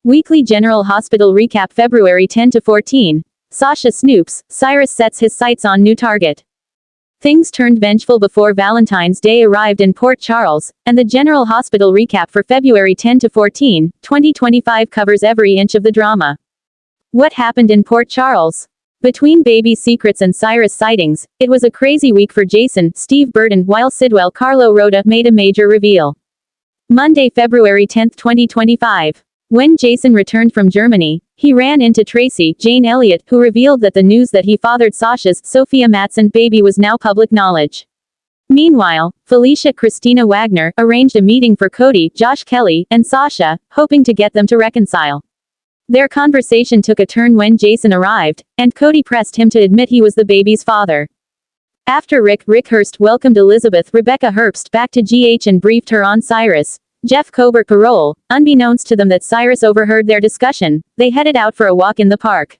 Weekly General Hospital Recap February 10-14. Sasha Snoops, Cyrus sets his sights on new target. Things turned vengeful before Valentine's Day arrived in Port Charles, and the General Hospital Recap for February 10-14, 2025 covers every inch of the drama. What happened in Port Charles? Between baby secrets and Cyrus sightings, it was a crazy week for Jason, Steve Burton, while Sidwell Carlo Rota made a major reveal. Monday, February 10, 2025. When Jason returned from Germany, he ran into Tracy, Jane Elliot, who revealed that the news that he fathered Sasha's, Sofia Mattsson, baby was now public knowledge. Meanwhile, Felicia, Kristina Wagner, arranged a meeting for Cody, Josh Kelly, and Sasha, hoping to get them to reconcile. Their conversation took a turn when Jason arrived, and Cody pressed him to admit he was the baby's father. After Rick Hurst welcomed Elizabeth Rebecca Herbst back to GH and briefed her on Cyrus, Jeff Cobert parole, unbeknownst to them that Cyrus overheard their discussion, they headed out for a walk in the park.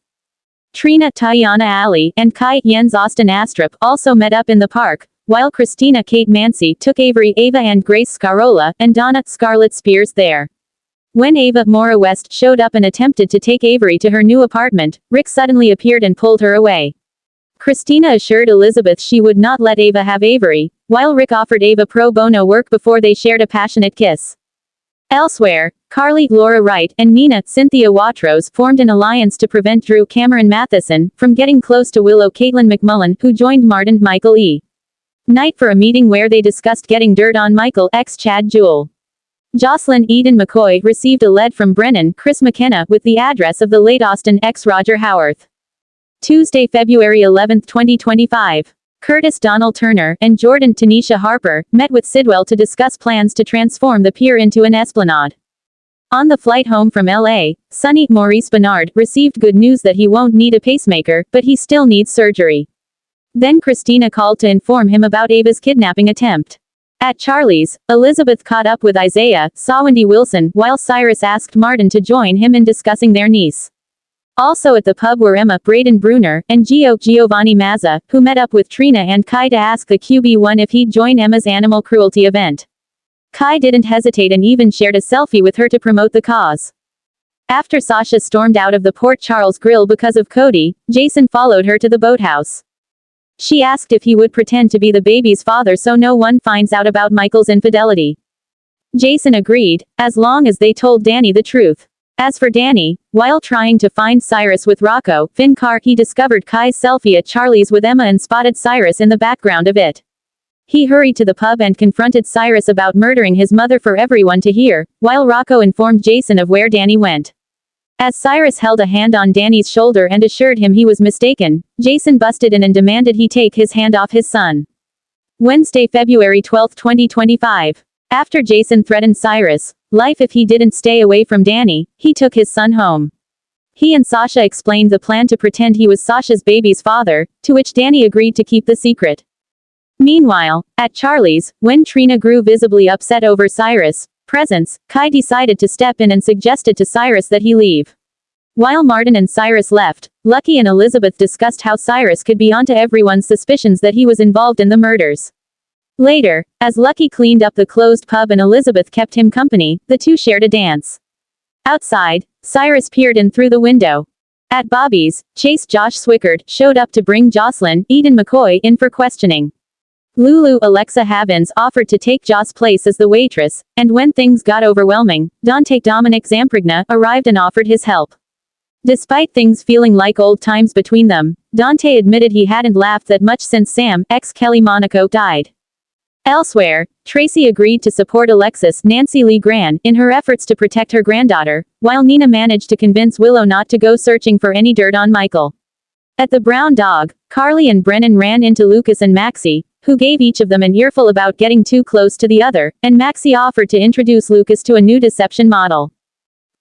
Trina, Tayana Ali, and Kai Jens Austin Astrup also met up in the park, while Christina Kate Mancy took Avery Ava and Grace Scarola, and Donna Scarlett Spears there. When Ava Mora West showed up and attempted to take Avery to her new apartment, Rick suddenly appeared and pulled her away. Christina assured Elizabeth she would not let Ava have Avery, while Rick offered Ava pro bono work before they shared a passionate kiss. Elsewhere, Carly, Laura Wright, and Nina, Cynthia Watrous formed an alliance to prevent Drew Cameron Matheson from getting close to Willow Caitlin McMullen, who joined Martin Michael E. Knight for a meeting where they discussed getting dirt on Michael x Chad Jewell. Jocelyn Eden McCoy received a lead from Brennan Chris McKenna with the address of the late Austin x Roger Howarth. Tuesday, February 11, 2025. Curtis Donald Turner and Jordan Tanisha Harper met with Sidwell to discuss plans to transform the pier into an esplanade. On the flight home from LA, Sonny Maurice Bernard received good news that he won't need a pacemaker, but he still needs surgery. Then Christina called to inform him about Ava's kidnapping attempt. At Charlie's, Elizabeth caught up with Isaiah, Sawendy Wilson, while Cyrus asked Martin to join him in discussing their niece. Also at the pub were Emma Braden Bruner and Giovanni Mazza, who met up with Trina and Kai to ask the QB1 if he'd join Emma's animal cruelty event. Kai didn't hesitate and even shared a selfie with her to promote the cause. After Sasha stormed out of the Port Charles Grill because of Cody, Jason followed her to the boathouse. She asked if he would pretend to be the baby's father so no one finds out about Michael's infidelity. Jason agreed, as long as they told Danny the truth. As for Danny, while trying to find Cyrus with Rocco Fincar, he discovered Kai's selfie at Charlie's with Emma and spotted Cyrus in the background of it. He hurried to the pub and confronted Cyrus about murdering his mother for everyone to hear, while Rocco informed Jason of where Danny went. As Cyrus held a hand on Danny's shoulder and assured him he was mistaken, Jason busted in and demanded he take his hand off his son. Wednesday, February 12, 2025. After Jason threatened Cyrus' life if he didn't stay away from Danny, he took his son home. He and Sasha explained the plan to pretend he was Sasha's baby's father, to which Danny agreed to keep the secret. Meanwhile, at Charlie's, when Trina grew visibly upset over Cyrus' presence, Kai decided to step in and suggested to Cyrus that he leave. While Martin and Cyrus left, Lucky and Elizabeth discussed how Cyrus could be onto everyone's suspicions that he was involved in the murders. Later, as Lucky cleaned up the closed pub and Elizabeth kept him company, the two shared a dance. Outside, Cyrus peered in through the window. At Bobby's, Chase Josh Swickard showed up to bring Jocelyn Eden McCoy in for questioning. Lulu Alexa Havens offered to take Joss' place as the waitress, and when things got overwhelming, Dante Dominic Zamprigna arrived and offered his help. Despite things feeling like old times between them, Dante admitted he hadn't laughed that much since Sam, ex-Kelly Monaco, died. Elsewhere, Tracy agreed to support Alexis Nancy Lee Gran in her efforts to protect her granddaughter, while Nina managed to convince Willow not to go searching for any dirt on Michael. At the Brown Dog, Carly and Brennan ran into Lucas and Maxie, who gave each of them an earful about getting too close to the other, and Maxie offered to introduce Lucas to a new deception model.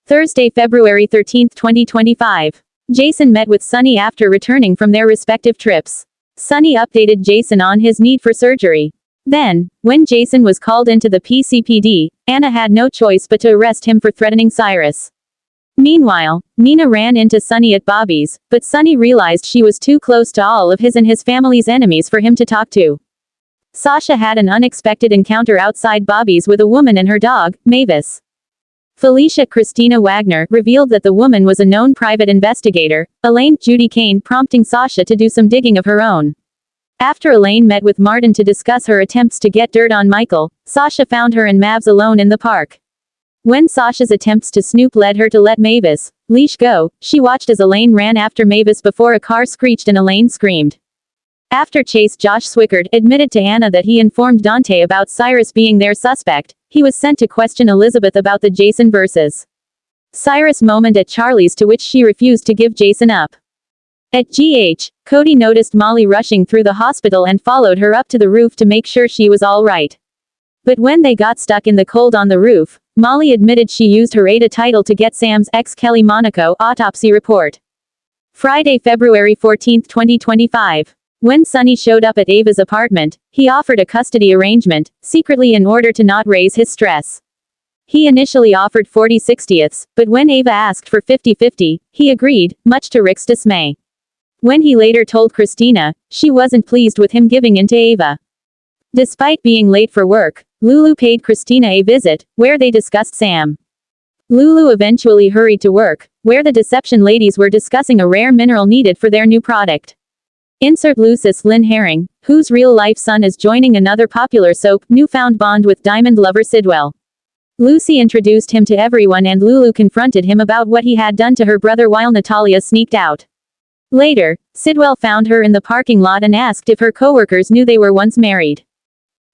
Thursday, February 13, 2025. Jason met with Sonny after returning from their respective trips. Sonny updated Jason on his need for surgery. Then, when Jason was called into the PCPD, Anna had no choice but to arrest him for threatening Cyrus. Meanwhile, Nina ran into Sonny at Bobby's, but Sonny realized she was too close to all of his and his family's enemies for him to talk to. Sasha had an unexpected encounter outside Bobby's with a woman and her dog, Mavis. Felicia Kristina Wagner revealed that the woman was a known private investigator, Elaine Judy Kane, prompting Sasha to do some digging of her own. After Elaine met with Martin to discuss her attempts to get dirt on Michael, Sasha found her and Mavs alone in the park. When Sasha's attempts to snoop led her to let Mavis' leash go, she watched as Elaine ran after Mavis before a car screeched and Elaine screamed. After chase, Josh Swickard admitted to Anna that he informed Dante about Cyrus being their suspect. He was sent to question Elizabeth about the Jason vs. Cyrus moment at Charlie's, to which she refused to give Jason up. At GH, Cody noticed Molly rushing through the hospital and followed her up to the roof to make sure she was all right. But when they got stuck in the cold on the roof, Molly admitted she used her Ada title to get Sam's ex Kelly Monaco autopsy report. Friday, February 14, 2025. When Sonny showed up at Ava's apartment, he offered a custody arrangement, secretly in order to not raise his stress. He initially offered 40/60ths, but when Ava asked for 50/50, he agreed, much to Rick's dismay. When he later told Kristina, she wasn't pleased with him giving in to Ava. Despite being late for work, Lulu paid Kristina a visit, where they discussed Sam. Lulu eventually hurried to work, where the Deception ladies were discussing a rare mineral needed for their new product. Insert Lucis Lynn Herring, whose real-life son is joining another popular soap, Newfound Bond with Diamond lover Sidwell. Lucy introduced him to everyone and Lulu confronted him about what he had done to her brother while Natalia sneaked out. Later, Sidwell found her in the parking lot and asked if her coworkers knew they were once married.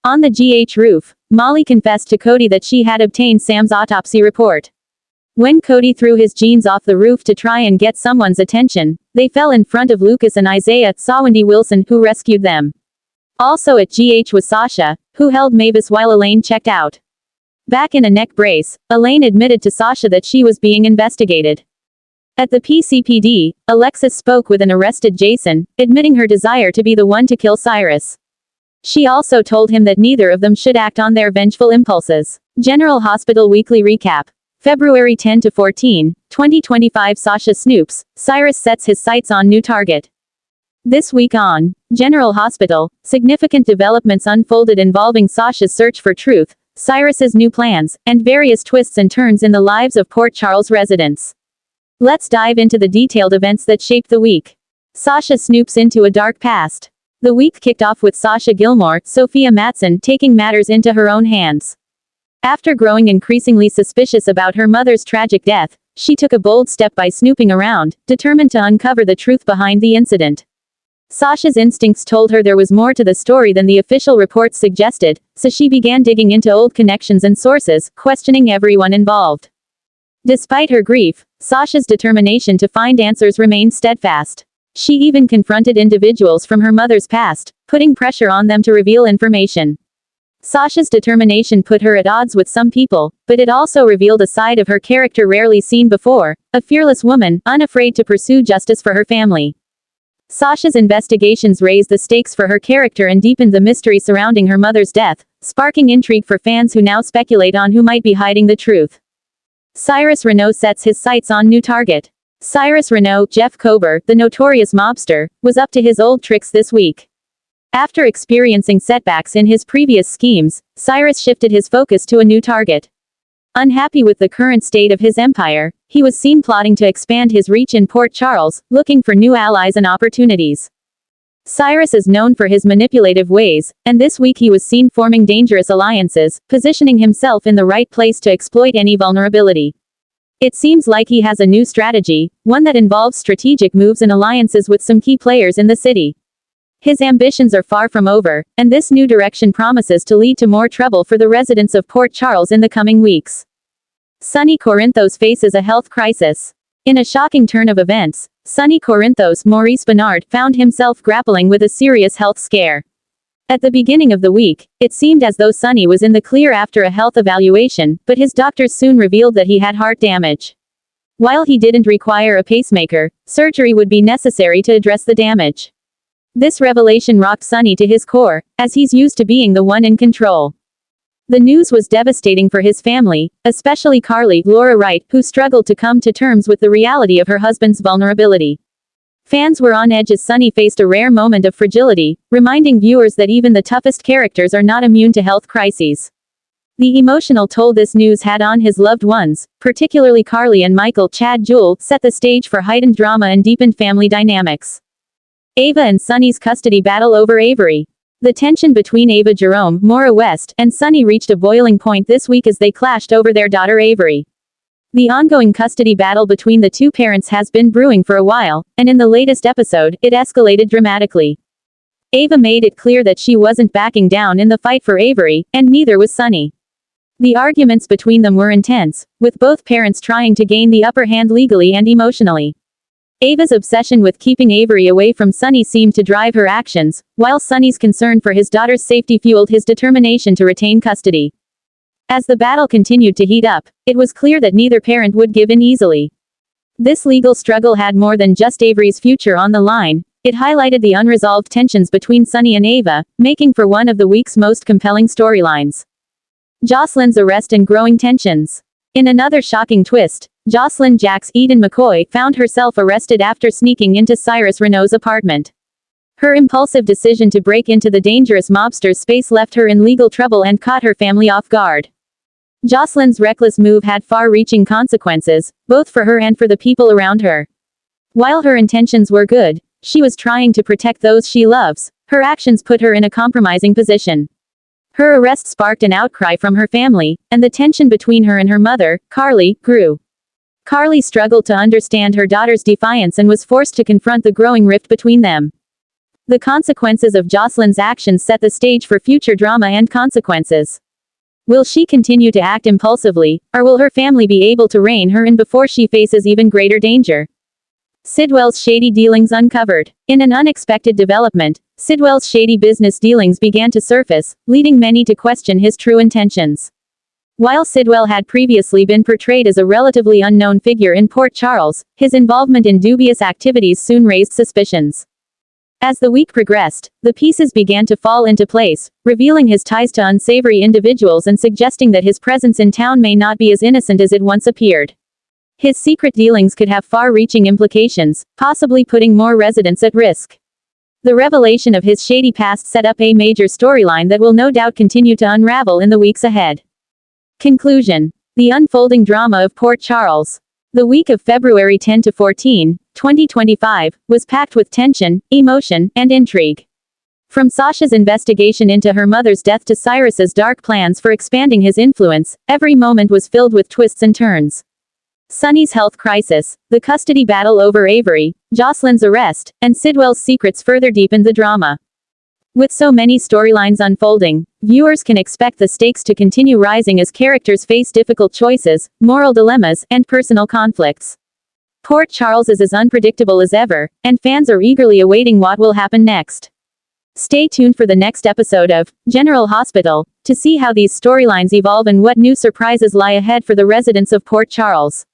On the GH roof, Molly confessed to Cody that she had obtained Sam's autopsy report. When Cody threw his jeans off the roof to try and get someone's attention, they fell in front of Lucas and Isaiah Sawindy Wilson, who rescued them. Also at GH was Sasha, who held Mavis while Elaine checked out. Back in a neck brace, Elaine admitted to Sasha that she was being investigated. At the PCPD, Alexis spoke with an arrested Jason, admitting her desire to be the one to kill Cyrus. She also told him that neither of them should act on their vengeful impulses. General Hospital Weekly Recap. February 10 to 14, 2025. Sasha Snoops, Cyrus sets his sights on new target. This week on General Hospital, significant developments unfolded involving Sasha's search for truth, Cyrus's new plans, and various twists and turns in the lives of Port Charles residents. Let's dive into the detailed events that shaped the week. Sasha snoops into a dark past. The week kicked off with Sasha Gilmore, Sofia Mattsson, taking matters into her own hands. After growing increasingly suspicious about her mother's tragic death, she took a bold step by snooping around, determined to uncover the truth behind the incident. Sasha's instincts told her there was more to the story than the official reports suggested, so she began digging into old connections and sources, questioning everyone involved. Despite her grief, Sasha's determination to find answers remained steadfast. She even confronted individuals from her mother's past, putting pressure on them to reveal information. Sasha's determination put her at odds with some people, but it also revealed a side of her character rarely seen before, a fearless woman, unafraid to pursue justice for her family. Sasha's investigations raised the stakes for her character and deepened the mystery surrounding her mother's death, sparking intrigue for fans who now speculate on who might be hiding the truth. Cyrus Renaud sets his sights on new target. Cyrus Renaud, Jeff Kober, the notorious mobster, was up to his old tricks this week. After experiencing setbacks in his previous schemes, Cyrus shifted his focus to a new target. Unhappy with the current state of his empire, he was seen plotting to expand his reach in Port Charles, looking for new allies and opportunities. Cyrus is known for his manipulative ways, and this week he was seen forming dangerous alliances, positioning himself in the right place to exploit any vulnerability. It seems like he has a new strategy, one that involves strategic moves and alliances with some key players in the city. His ambitions are far from over, and this new direction promises to lead to more trouble for the residents of Port Charles in the coming weeks. Sonny Corinthos faces a health crisis. In a shocking turn of events, Sonny Corinthos, Maurice Bernard, found himself grappling with a serious health scare. At the beginning of the week, it seemed as though Sonny was in the clear after a health evaluation, but his doctors soon revealed that he had heart damage. While he didn't require a pacemaker, surgery would be necessary to address the damage. This revelation rocked Sonny to his core, as he's used to being the one in control. The news was devastating for his family, especially Carly, Laura Wright, who struggled to come to terms with the reality of her husband's vulnerability. Fans were on edge as Sonny faced a rare moment of fragility, reminding viewers that even the toughest characters are not immune to health crises. The emotional toll this news had on his loved ones, particularly Carly and Michael Chad Jewell, set the stage for heightened drama and deepened family dynamics. Ava and Sonny's custody battle over Avery. The tension between Ava Jerome, Maura West, and Sonny reached a boiling point this week as they clashed over their daughter Avery. The ongoing custody battle between the two parents has been brewing for a while, and in the latest episode, it escalated dramatically. Ava made it clear that she wasn't backing down in the fight for Avery, and neither was Sonny. The arguments between them were intense, with both parents trying to gain the upper hand legally and emotionally. Ava's obsession with keeping Avery away from Sonny seemed to drive her actions, while Sonny's concern for his daughter's safety fueled his determination to retain custody. As the battle continued to heat up, it was clear that neither parent would give in easily. This legal struggle had more than just Avery's future on the line. It highlighted the unresolved tensions between Sonny and Ava, making for one of the week's most compelling storylines. Jocelyn's arrest and growing tensions. In another shocking twist, Jocelyn Jax Eden McCoy found herself arrested after sneaking into Cyrus Renault's apartment. Her impulsive decision to break into the dangerous mobster's space left her in legal trouble and caught her family off guard. Jocelyn's reckless move had far-reaching consequences, both for her and for the people around her. While her intentions were good, she was trying to protect those she loves. Her actions put her in a compromising position. Her arrest sparked an outcry from her family, and the tension between her and her mother, Carly, grew. Carly struggled to understand her daughter's defiance and was forced to confront the growing rift between them. The consequences of Jocelyn's actions set the stage for future drama and consequences. Will she continue to act impulsively, or will her family be able to rein her in before she faces even greater danger? Sidwell's shady dealings uncovered. In an unexpected development, Sidwell's shady business dealings began to surface, leading many to question his true intentions. While Sidwell had previously been portrayed as a relatively unknown figure in Port Charles, his involvement in dubious activities soon raised suspicions. As the week progressed, the pieces began to fall into place, revealing his ties to unsavory individuals and suggesting that his presence in town may not be as innocent as it once appeared. His secret dealings could have far-reaching implications, possibly putting more residents at risk. The revelation of his shady past set up a major storyline that will no doubt continue to unravel in the weeks ahead. Conclusion. The unfolding drama of Port Charles. The week of February 10 to 14, 2025, was packed with tension, emotion, and intrigue. From Sasha's investigation into her mother's death to Cyrus's dark plans for expanding his influence, every moment was filled with twists and turns. Sonny's health crisis, the custody battle over Avery, Jocelyn's arrest, and Sidwell's secrets further deepened the drama. With so many storylines unfolding, viewers can expect the stakes to continue rising as characters face difficult choices, moral dilemmas, and personal conflicts. Port Charles is as unpredictable as ever, and fans are eagerly awaiting what will happen next. Stay tuned for the next episode of General Hospital to see how these storylines evolve and what new surprises lie ahead for the residents of Port Charles.